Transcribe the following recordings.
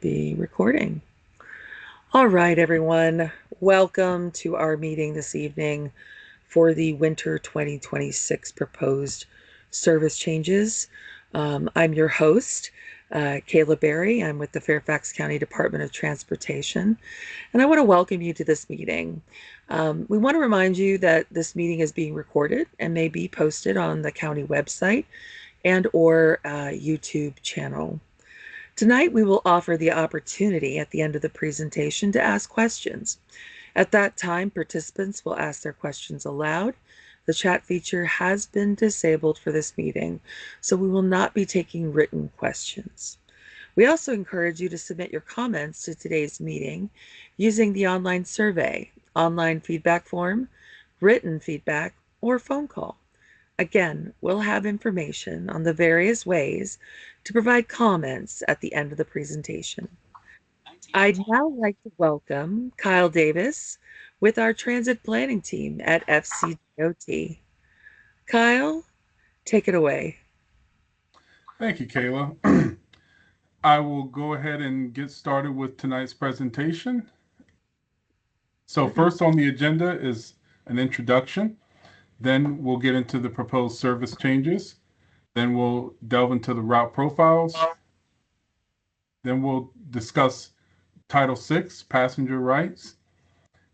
be recording. All right, everyone. Welcome to our meeting this evening for the winter 2026 proposed service changes. I'm your host, Kayla Berry. I'm with the Fairfax County Department of Transportation, and I want to welcome you to this meeting. We want to remind you that this meeting is being recorded and may be posted on the county website and or YouTube channel. Tonight, we will offer the opportunity at the end of the presentation to ask questions. At that time, participants will ask their questions aloud. The chat feature has been disabled for this meeting, so we will not be taking written questions. We also encourage you to submit your comments to today's meeting using the online survey, online feedback form, written feedback, or phone call. Again, we'll have information on the various ways to provide comments at the end of the presentation. I'd now like to welcome Kyle Davis with our transit planning team at FCDOT. Kyle, take it away. Thank you, Kayla. I will go ahead and get started with tonight's presentation. So first on the agenda is an introduction. Then we'll get into the proposed service changes. Then we'll delve into the route profiles. Then we'll discuss Title VI, passenger rights.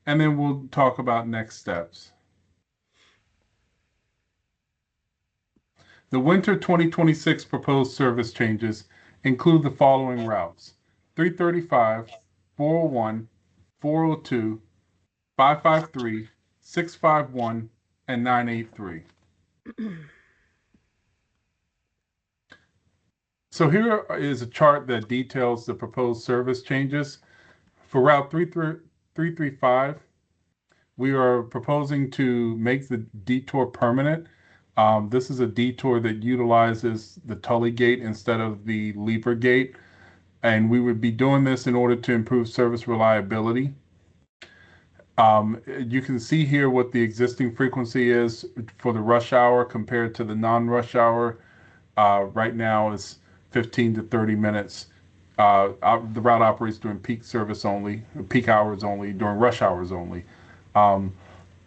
And then we'll talk about next steps. The winter 2026 proposed service changes include the following routes: 335, 401, 402, 553, 651, and 983. So here is a chart that details the proposed service changes. For Route 335, we are proposing to make the detour permanent. This is a detour that utilizes the Tully Gate instead of the Leaper Gate, and we would be doing this in order to improve service reliability. You can see here what the existing frequency is for the rush hour compared to the non-rush hour. Right now is 15 to 30 minutes. The route operates during peak service only, peak hours only, during rush hours only. And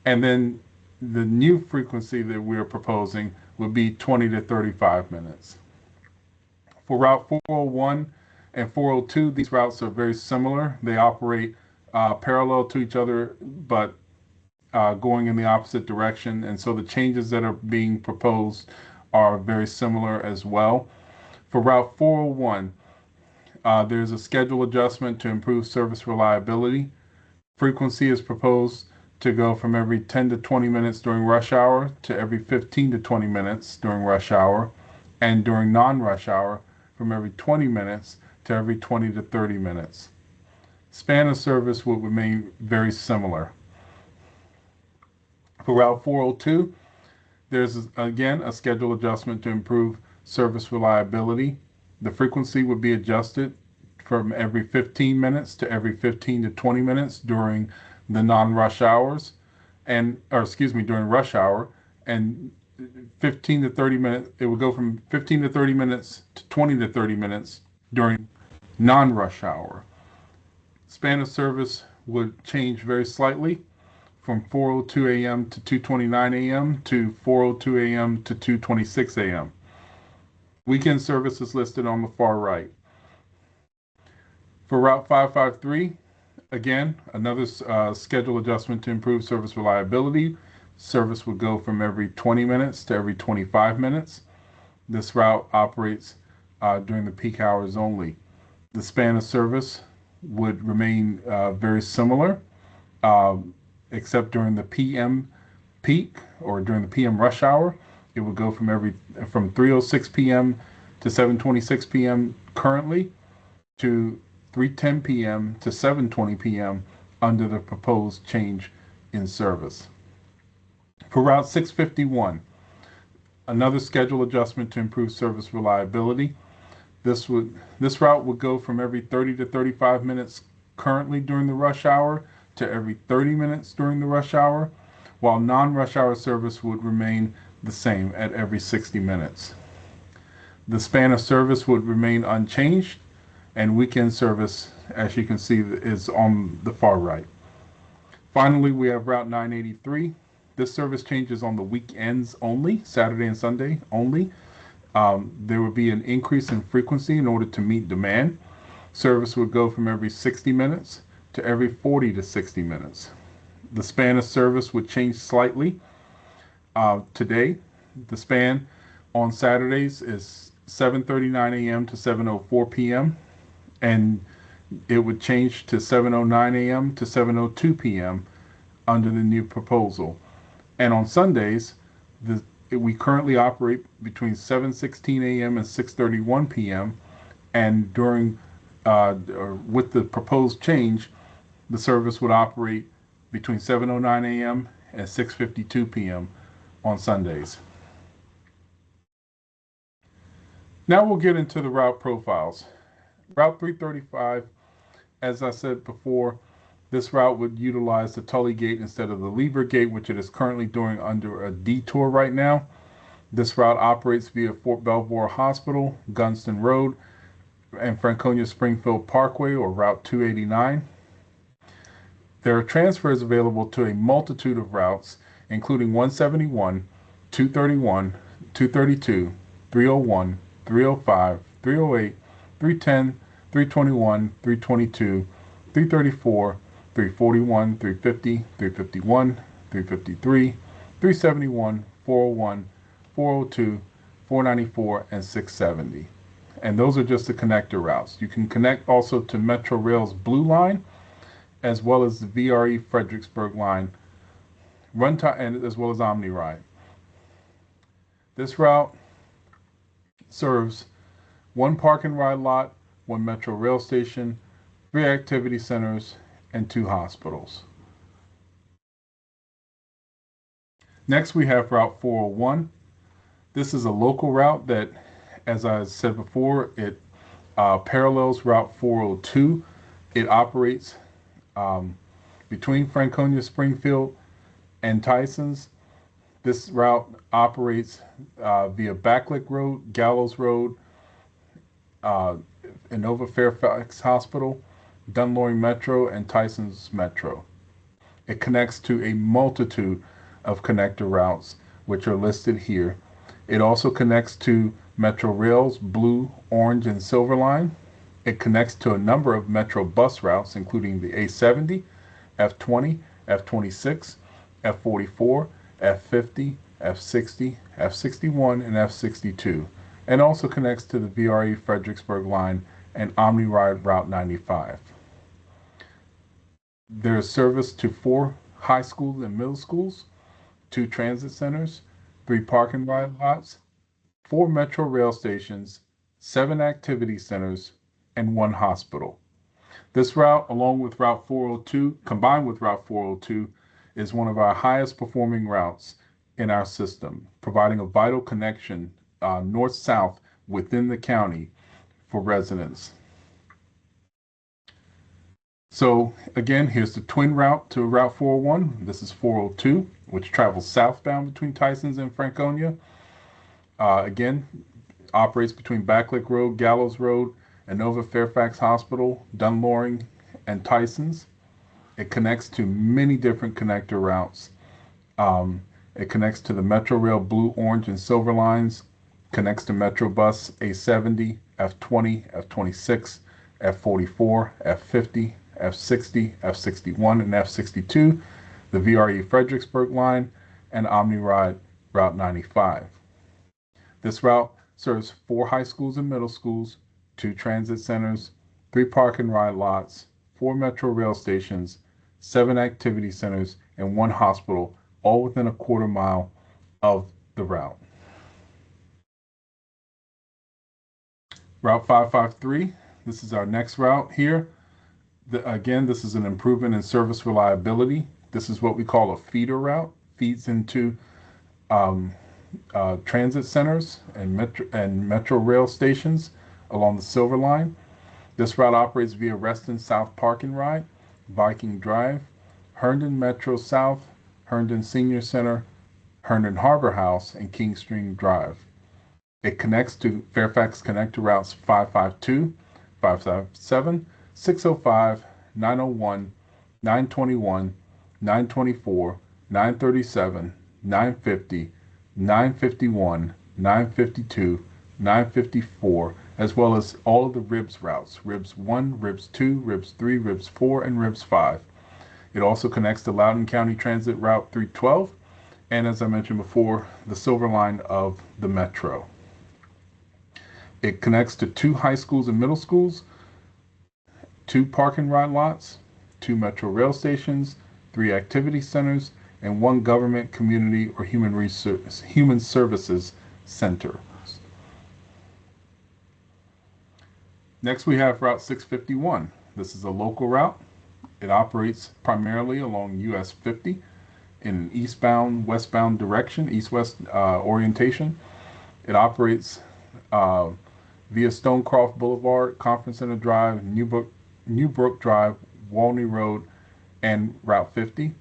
then the new frequency that we are proposing would be 20 to 35 minutes. For Route 401 and 402, these routes are very similar. They operate parallel to each other, but going in the opposite direction. And so the changes that are being proposed are very similar as well. For Route 401, there's a schedule adjustment to improve service reliability. Frequency is proposed to go from every 10 to 20 minutes during rush hour to every 15 to 20 minutes during rush hour, and during non-rush hour from every 20 minutes to every 20 to 30 minutes. Span of service will remain very similar. For Route 402, there's again a schedule adjustment to improve service reliability. The frequency would be adjusted from every 15 minutes to every 15 to 20 minutes during the non-rush hours, during rush hour, and 15 to 30 minutes, it would go from 15 to 30 minutes to 20 to 30 minutes during non-rush hour. Span of service would change very slightly from 4:02 a.m. to 2:29 a.m. to 4:02 a.m. to 2:26 a.m. Weekend service is listed on the far right. For Route 553, again, another schedule adjustment to improve service reliability. Service would go from every 20 minutes to every 25 minutes. This route operates during the peak hours only. The span of service would remain very similar, except during the PM peak or during the PM rush hour. It would go from 3:06 p.m. to 7:26 p.m. currently to 3:10 p.m. to 7:20 p.m. under the proposed change in service. For Route 651, another schedule adjustment to improve service reliability. This route would go from every 30 to 35 minutes currently during the rush hour to every 30 minutes during the rush hour, while non-rush hour service would remain the same at every 60 minutes. The span of service would remain unchanged and weekend service, as you can see, is on the far right. Finally, we have Route 983. This service changes on the weekends only, Saturday and Sunday only. There would be an increase in frequency in order to meet demand. Service would go from every 60 minutes to every 40 to 60 minutes. The span of service would change slightly. Today, the span on Saturdays is 7:39 a.m. to 7:04 p.m. and it would change to 7:09 a.m. to 7:02 p.m. under the new proposal. And on Sundays, we currently operate between 7:16 a.m. and 6:31 p.m. And with the proposed change, the service would operate between 7:09 a.m. and 6:52 p.m. on Sundays. Now we'll get into the route profiles. Route 335, as I said before, this route would utilize the Tully Gate instead of the Lever Gate, which it is currently doing under a detour right now. This route operates via Fort Belvoir Hospital, Gunston Road, and Franconia Springfield Parkway, or Route 289. There are transfers available to a multitude of routes, including 171, 231, 232, 301, 305, 308, 310, 321, 322, 334, 341, 350, 351, 353, 371, 401, 402, 494, and 670. And those are just the connector routes. You can connect also to Metro Rail's Blue Line, as well as the VRE Fredericksburg Line, and as well as OmniRide. This route serves one park and ride lot, one Metro Rail station, 3 activity centers, and 2 hospitals. Next, we have Route 401. This is a local route that, as I said before, it parallels Route 402. It operates between Franconia, Springfield, and Tysons. This route operates via Backlick Road, Gallows Road, Inova Fairfax Hospital, Dunloring Metro, and Tysons Metro. It connects to a multitude of connector routes, which are listed here. It also connects to Metro Rail's Blue, Orange, and Silver Line. It connects to a number of Metro bus routes, including the A70, F20, F26, F44, F50, F60, F61, and F62, and also connects to the VRE Fredericksburg Line and OmniRide Route 95. There is service to 4 high schools and middle schools, 2 transit centers, 3 park and ride lots, 4 Metro rail stations, 7 activity centers, and 1 hospital. This route, along with Route 402, combined with Route 402, is one of our highest performing routes in our system, providing a vital connection north-south within the county for residents. So again, here's the twin route to Route 401. This is 402, which travels southbound between Tysons and Franconia. Again, operates between Backlick Road, Gallows Road, Inova Fairfax Hospital, Dunloring, and Tysons. It connects to many different connector routes. It connects to the Metro Rail Blue, Orange, and Silver lines, connects to Metro Bus A70, F20, F26, F44, F50, F60, F61, and F62, the VRE Fredericksburg line, and OmniRide Route 95. This route serves 4 high schools and middle schools, 2 transit centers, 3 park and ride lots, 4 Metro rail stations, 7 activity centers, and 1 hospital, all within a quarter mile of the route. Route 553, this is our next route here. Again, this is an improvement in service reliability. This is what we call a feeder route, feeds into transit centers and metro rail stations along the Silver Line. This route operates via Reston South Park and Ride, Viking Drive, Herndon Metro South, Herndon Senior Center, Herndon Harbor House, and King Stream Drive. It connects to Fairfax Connector routes 552, 557, 605, 901, 921, 924, 937, 950, 951, 952, 954, as well as all of the RIBS routes, RIBS 1, RIBS 2, RIBS 3, RIBS 4, and RIBS 5. It also connects to Loudoun County Transit Route 312, and as I mentioned before, the Silver Line of the Metro. It connects to 2 high schools and middle schools, 2 park and ride lots, 2 metro rail stations, 3 activity centers, and 1 government, community, or human services center. Next, we have Route 651. This is a local route. It operates primarily along US 50 in an eastbound, westbound direction, east-west orientation. It operates via Stonecroft Boulevard, Conference Center Drive, Newbrook Drive, Walney Road, and Route 50.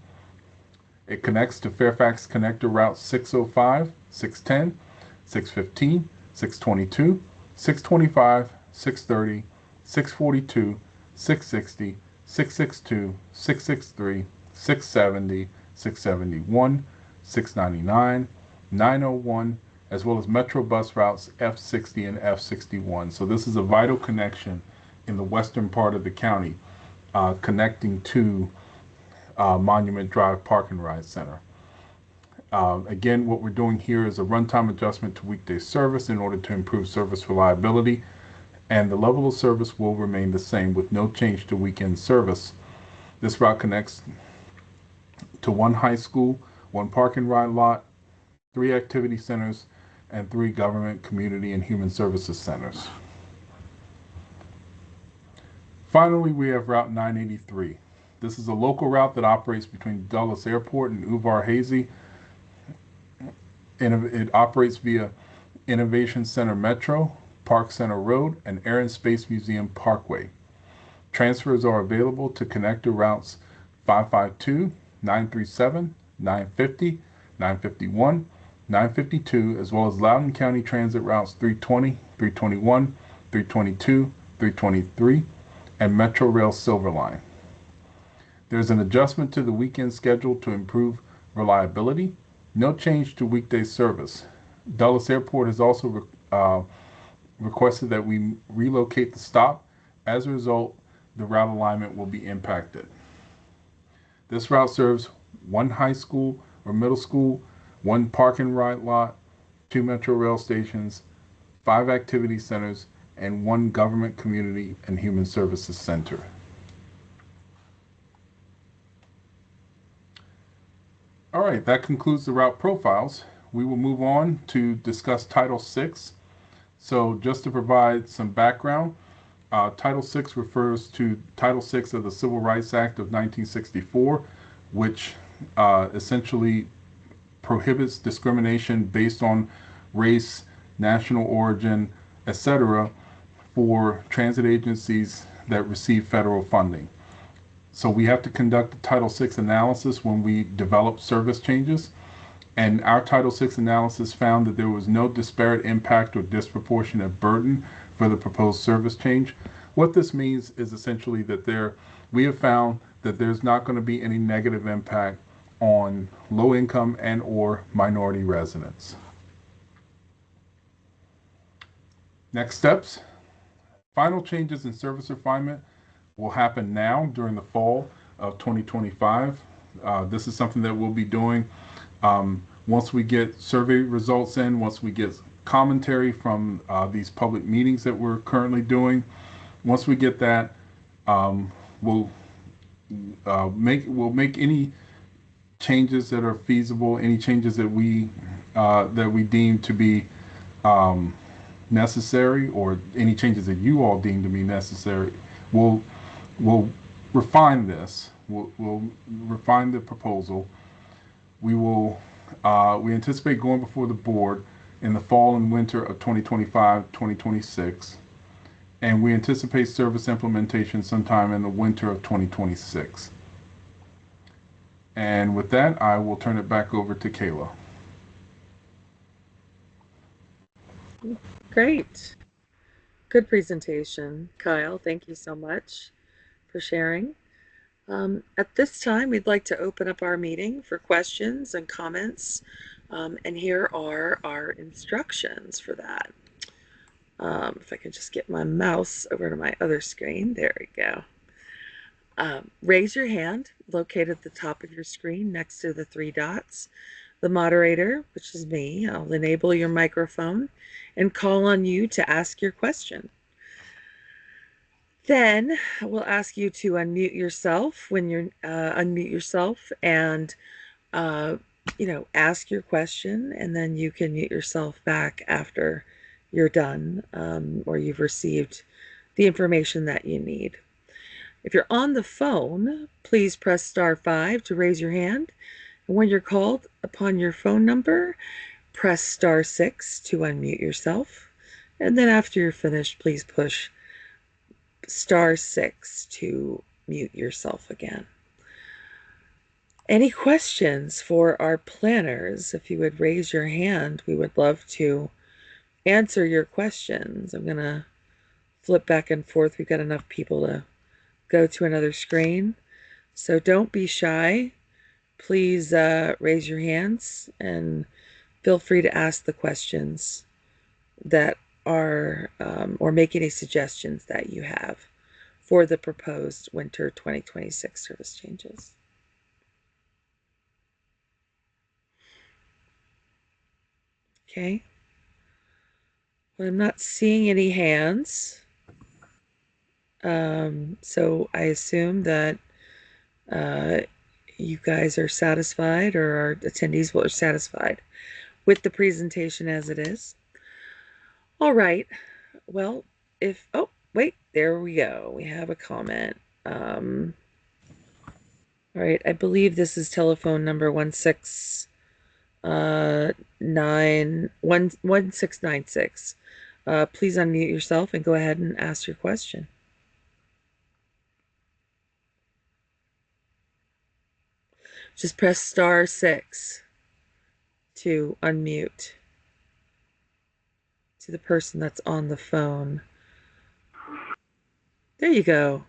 It connects to Fairfax Connector Route 605, 610, 615, 622, 625, 630, 642, 660, 662, 663, 670, 671, 699, 901, as well as Metro bus routes F60 and F61. So this is a vital connection in the western part of the county, connecting to Monument Drive Park and Ride Center. Again, what we're doing here is a runtime adjustment to weekday service in order to improve service reliability, and the level of service will remain the same with no change to weekend service. This route connects to 1 high school, 1 park and ride lot, 3 activity centers, and 3 government, community, and human services centers. Finally, we have Route 983. This is a local route that operates between Dulles Airport and Uvar Hazy. It operates via Innovation Center Metro, Park Center Road, and Air and Space Museum Parkway. Transfers are available to connector routes 552, 937, 950, 951, 952, as well as Loudoun County Transit routes 320, 321, 322, 323, and Metro Rail Silver Line. There's an adjustment to the weekend schedule to improve reliability. No change to weekday service. Dulles Airport has also requested that we relocate the stop. As a result, the route alignment will be impacted. This route serves 1 high school or middle school, 1 park and ride lot, 2 metro rail stations, 5 activity centers, and 1 government, community, and human services center. All right, that concludes the route profiles. We will move on to discuss Title VI. So just to provide some background, Title VI refers to Title VI of the Civil Rights Act of 1964, which essentially prohibits discrimination based on race, national origin, etc. for transit agencies that receive federal funding. So we have to conduct a Title VI analysis when we develop service changes. And our Title VI analysis found that there was no disparate impact or disproportionate burden for the proposed service change. What this means is essentially that we have found that there's not going to be any negative impact on low income and or minority residents. Next steps. Final changes in service refinement will happen now during the fall of 2025. This is something that we'll be doing once we get survey results in, once we get commentary from these public meetings that we're currently doing. Once we get that, we'll make any changes that are feasible, any changes that we deem to be necessary, or any changes that you all deem to be necessary. We'll refine this. We'll refine the proposal. We anticipate going before the board in the fall and winter of 2025, 2026, and we anticipate service implementation sometime in the winter of 2026. And with that, I will turn it back over to Kayla. Great. Good presentation, Kyle. Thank you so much for sharing. At this time, we'd like to open up our meeting for questions and comments. And here are our instructions for that. If I can just get my mouse over to my other screen. There we go. Raise your hand located at the top of your screen next to the three dots. The moderator, which is me, I'll enable your microphone and call on you to ask your question. Then we'll ask you to unmute yourself when you're unmute yourself and uh, ask your question, and then you can mute yourself back after you're done or you've received the information that you need. If you're on the phone, please press *5 to raise your hand. And when you're called upon your phone number, press *6 to unmute yourself. And then after you're finished, please push *6 to mute yourself again. Any questions for our planners? If you would raise your hand, we would love to answer your questions. I'm going to flip back and forth. We've got enough people to go to another screen. So don't be shy. Please raise your hands and feel free to ask the questions that are, or make any suggestions that you have for the proposed winter 2026 service changes. Okay. Well, I'm not seeing any hands. So I assume that you guys are satisfied, or our attendees are satisfied with the presentation as it is. All right. Well, oh, wait, there we go. We have a comment. All right. I believe this is telephone number 1696. Please unmute yourself and go ahead and ask your question. Just press *6 to unmute to the person that's on the phone. There you go.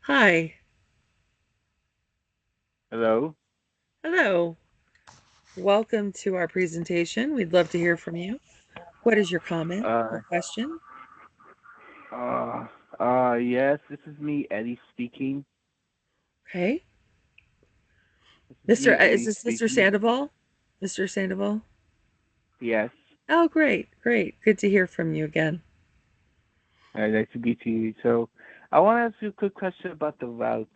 Hi. Hello. Hello. Welcome to our presentation. We'd love to hear from you. What is your comment or Uh, question? yes, this is me, Eddie speaking. Okay. This is Mr. me, Is Eddie this Mr. speaking. Sandoval? Mr. Sandoval? Yes. Oh, great, great. Good to hear from you again. Nice to meet you. So, I want to ask you a quick question about the route.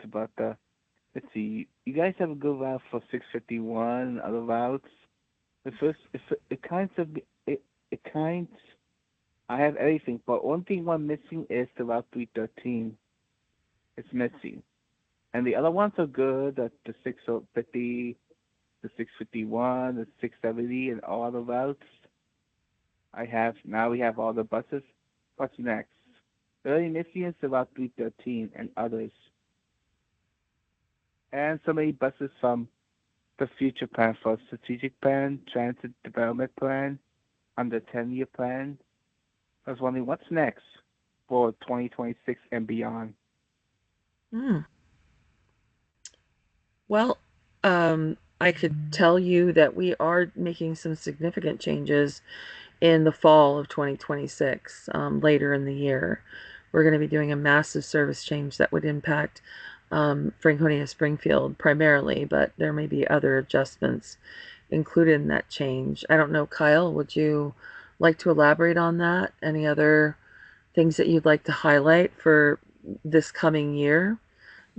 Let's see, you guys have a good route for 651 and other routes. The first, it kind of, it kind, I have everything, but one thing I'm missing is the Route 313. It's missing. And the other ones are good, the 650, the 651, the 670, and all the routes. Now we have all the buses. What's next? The only missing is about 313 and others. And so many buses from the future plan for strategic plan, transit development plan, under 10-year plan. I was wondering what's next for 2026 and beyond. Hmm. Well, I could tell you that we are making some significant changes in the fall of 2026, later in the year. We're going to be doing a massive service change that would impact Franconia Springfield primarily, but there may be other adjustments included in that change. I don't know, Kyle, would you like to elaborate on that? Any other things that you'd like to highlight for this coming year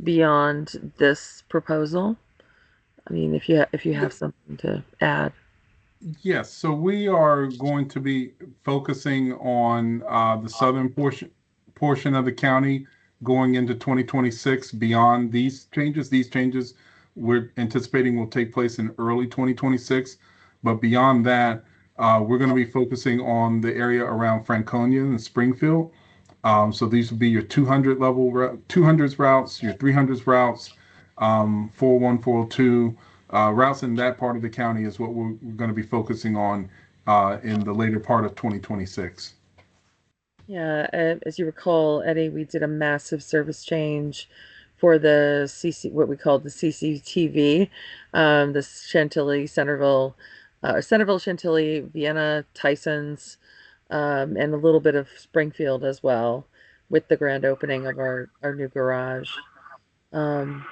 beyond this proposal? I mean, if you have something to add. Yes, so we are going to be focusing on the southern portion of the county going into 2026 beyond these changes. These changes we're anticipating will take place in early 2026. But beyond that, we're going to be focusing on the area around Franconia and Springfield. So these would be your 200 level 200s routes, your 300s routes, 401, 402 routes in that part of the county is what we're going to be focusing on in the later part of 2026. Yeah, as you recall, Eddie, we did a massive service change for the what we called the CCTV, the Chantilly, Centerville, Chantilly, Vienna, Tyson's, and a little bit of Springfield as well, with the grand opening of our new garage. Um,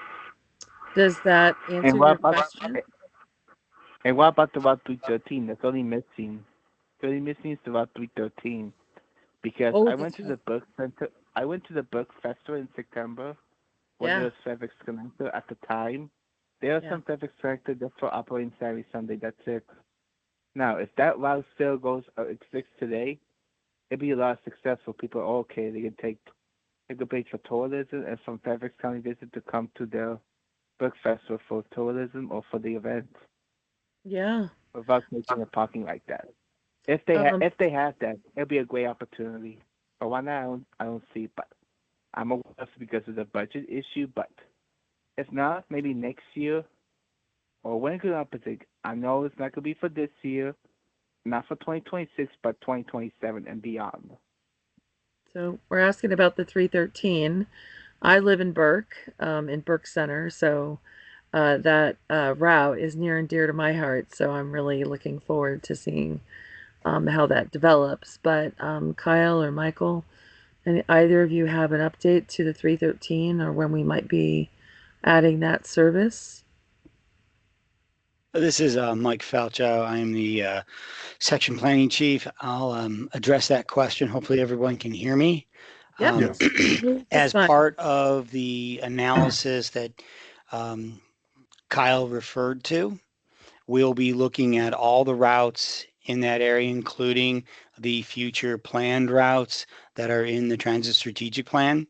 does that And answer what your about question? and what about the Route 313? That's only missing. The only missing is the Route 313 because Oh, I went that's to right. the book center. I went to the book festival in September when there Yeah, was Fairfax Connector at the time. There are yeah, some Fairfax Connector that's for operating Saturday, Sunday. That's it. Now, if that route still goes exists today, it'd be a lot of success for people. Okay, they can pay for tourism and from Fairfax County visit to come to the book festival for tourism or for the event yeah. without taking a parking like that. Um, If they have that, it'll be a great opportunity. But right now, I don't see. But I'm aware of it because of the budget issue. But if not, maybe next year or when it could happen. I know it's not gonna be for this year, not for 2026, but 2027 and beyond. so we're asking about the 313. I live in Burke Center, so that route is near and dear to my heart. So I'm really looking forward to seeing how that develops. But Kyle or Michael, either of you have an update to the 313 or when we might be adding that service? This is Mike Falcho. I'm the section planning chief. I'll address that question. Hopefully, everyone can hear me. Yep, Yes. just As fine. part of the analysis that um, Kyle referred to, we'll be looking at all the routes in that area, including the future planned routes that are in the transit strategic plan.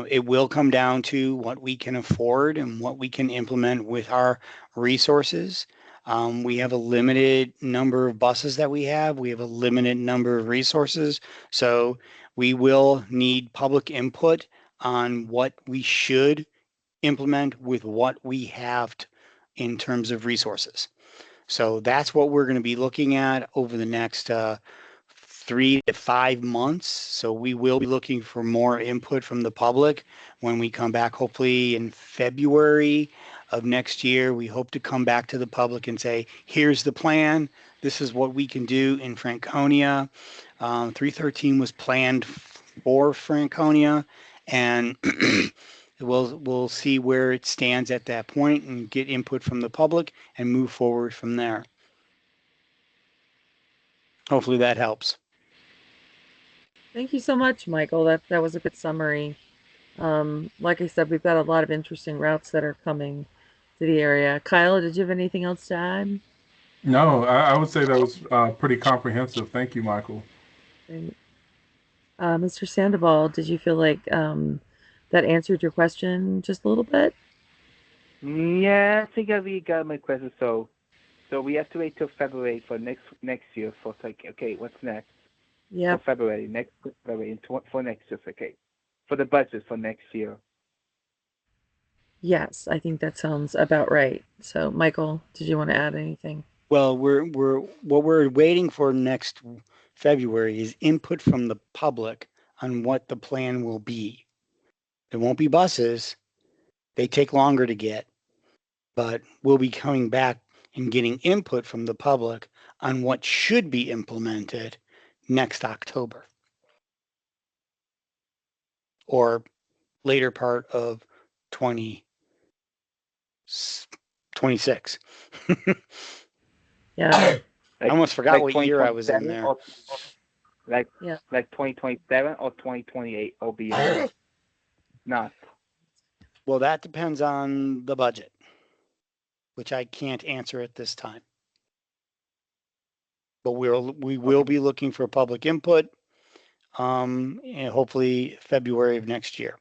It will come down to what we can afford and what we can implement with our resources. We have a limited number of buses that we have. We have a limited number of resources. So we will need public input on what we should implement with what we have in terms of resources. So that's what we're going to be looking at over the next 3 to 5 months. So we will be looking for more input from the public when we come back, hopefully in February of next year. We hope to come back to the public and say, here's the plan. This is what we can do in Franconia. 313 was planned for Franconia, and we'll see where it stands at that point and get input from the public and move forward from there. Hopefully that helps. Thank you so much, Michael. That was a good summary. Like I said, we've got a lot of interesting routes that are coming to the area. Kyle, did you have anything else to add? No, I would say that was pretty comprehensive. Thank you, Michael. Great. Mr. Sandoval, did you feel like that answered your question just a little bit? Yeah, I think I really got my question. So we have to wait till February for next year for like okay, what's next for Yep. February next February for next year, okay, for the budget for next year. Yes, I think that sounds about right. So, Michael, did you want to add anything? Well, what we're waiting for next February is input from the public on what the plan will be. There won't be buses. They take longer to get, but we'll be coming back and getting input from the public on what should be implemented next October or later part of 2026. Yeah, I Like almost forgot like what year I was in 2027 there. or like yeah. like 2027 or 2028 or beyond. Not. Well, that depends on the budget, which I can't answer at this time. But we will Okay. be looking for public input, and hopefully February of next year.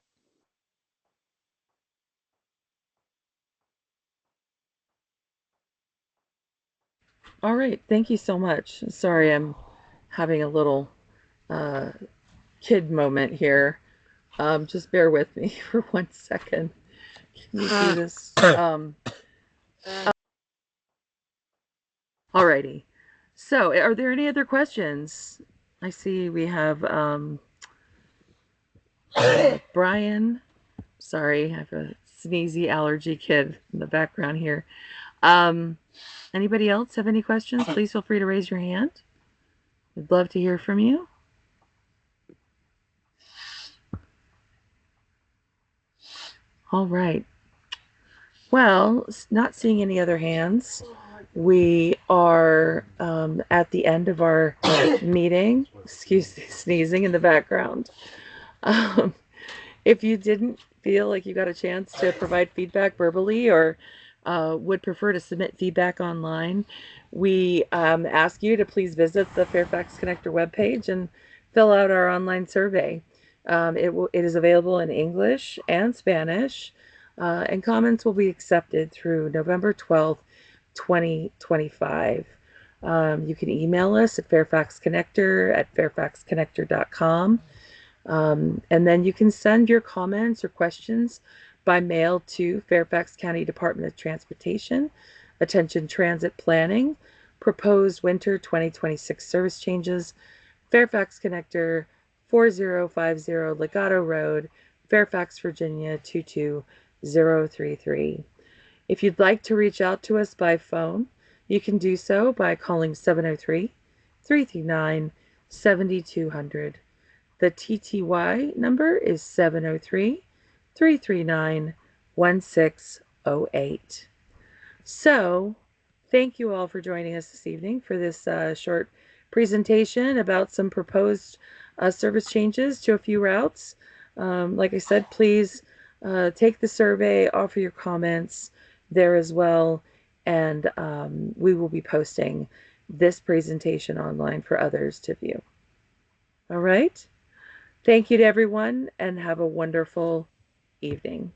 All right. Thank you so much. Sorry, I'm having a little uh, kid moment here. Just bear with me for 1 second. Can you do this? Alrighty. So, are there any other questions? I see we have Brian. Sorry, I have a sneezy allergy kid in the background here. Anybody else have any questions? Please feel free to raise your hand. We'd love to hear from you. All right. Well, not seeing any other hands, we are at the end of our meeting. Excuse the sneezing in the background. Um, if you didn't feel like you got a chance to provide feedback verbally or would prefer to submit feedback online, we ask you to please visit the Fairfax Connector webpage and fill out our online survey. It is available in English and Spanish, and comments will be accepted through November 12th, 2025. You can email us at fairfaxconnector@fairfaxconnector.com. And then you can send your comments or questions by mail to Fairfax County Department of Transportation, Attention Transit Planning, Proposed Winter 2026 Service Changes, Fairfax Connector, 4050 Legato Road, Fairfax, Virginia 22033. If you'd like to reach out to us by phone, you can do so by calling 703 339 7200. The TTY number is 703 339 1608. So, thank you all for joining us this evening for this short presentation about some proposed service changes to a few routes. Like I said, please take the survey, offer your comments there as well, and we will be posting this presentation online for others to view. All right? Thank you to everyone and have a wonderful evening.